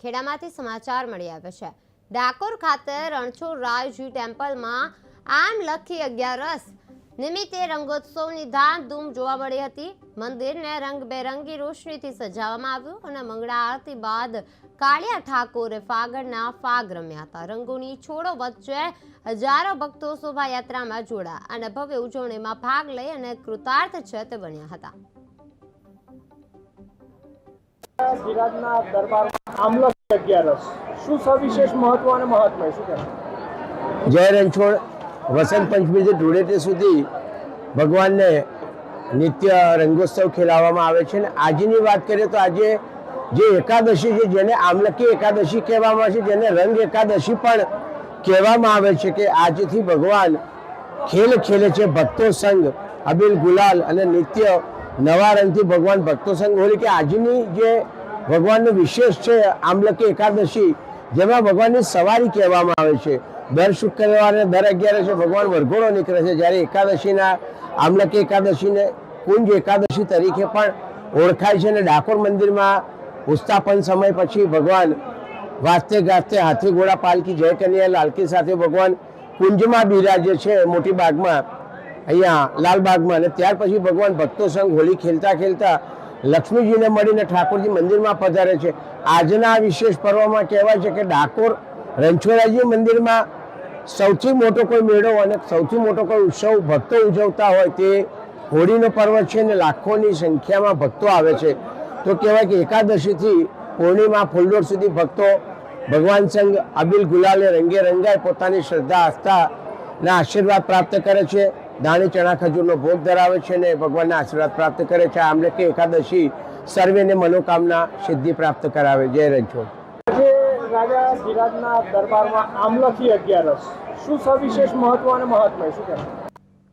ખેડામાંથી સમાચાર મળી આવ્યા છે। ડાકોર ખાતે રણછોડરાયજી ટેમ્પલમાં આમલખી અગિયારસ નિમિત્તે રંગોત્સવની ધામધૂમ જોવા મળી હતી। મંદિરને રંગબેરંગી રોશનીથી સજાવવામાં આવ્યું અને મંગળા આરતી બાદ કાળિયા ઠાકોરે ફાગણના ફાગ રમ્યા હતા। રંગોની છોડો વચ્ચે હજારો ભક્તો શોભાયાત્રામાં જોડાયા અને ભવ્ય ઉજવણીમાં ભાગ લઈ અને કૃતાર્થ ચેત બન્યા હતા। વિરાટના દરબારમાં આમલખી અગિયારસ શું સવિશેષ મહત્વ અને મહાત્મ્ય શું કહેવાય? જય રણછોડ વસંત પંચમીથી ધૂળેટી સુધી ભગવાનને નિત્ય રંગોત્સવ ખેલાવવામાં આવે છે। અને આજની વાત કરીએ તો આજે જે એકાદશી છે જેને આમલકી એકાદશી કહેવામાં આવે છે, જેને રંગ એકાદશી પણ કહેવામાં આવે છે કે આજથી ભગવાન ખેલ ખેલે છે। ભક્તો સંગ અબીલ ગુલાલ અને નિત્ય નવા રંગથી ભગવાન ભક્તો સંગ હોલી કે આજની જે ભગવાનનું વિશેષ છે આમલકી એકાદશી, જેમાં ભગવાનની સવારી કહેવામાં આવે છે। દર શુક્રવારે દર 11 ભગવાન વરઘોડો નીકળે છે, જ્યારે એકાદશીના આમલકી એકાદશીને કુંજ એકાદશી તરીકે પણ ઓળખાય છે। અને ડાકોર મંદિરમાં ઉત્સ્થાપન સમય પછી ભગવાન વાજતે ગાજતે હાથી ઘોડા પાલકી જય કન્યા લાલકી સાથે ભગવાન કુંજમાં બિરાજે છે, મોટી બાગમાં અહીંયા લાલબાગમાં। અને ત્યાર પછી ભગવાન ભક્તો સંગ હોળી ખેલતા ખેલતા લક્ષ્મીજીને મળીને ઠાકોરજી મંદિરમાં પધારે છે। આજના આ વિશેષ પર્વમાં કહેવાય છે કે ડાકોર રણછોડરાયજી મંદિરમાં સૌથી મોટો કોઈ મેળો અને સૌથી મોટો કોઈ ઉત્સવ ભક્તો ઉજવતા હોય તે હોળીનો પર્વ છે અને લાખોની સંખ્યામાં ભક્તો આવે છે। તો કહેવાય કે એકાદશીથી પૂર્ણિમા ફૂલડોળ સુધી ભક્તો ભગવાન સંગ અબીલ ગુલાલે રંગે રંગાય પોતાની શ્રદ્ધા આસ્થાના આશીર્વાદ પ્રાપ્ત કરે છે। દાણી ચણા ખજૂરનો ભોગ ધરાવે છે અને ભગવાનના આશીર્વાદ પ્રાપ્ત કરે છે। આમલકી એકાદશી સર્વેને મનોકામના સિદ્ધિ પ્રાપ્ત કરાવે। જય રણછોડ। આજે રાજા વિરાટના દરબારમાં આમલખી અગિયારસ શું સવિશેષ મહત્વ અને મહાત્મ્ય શું કહેવાય?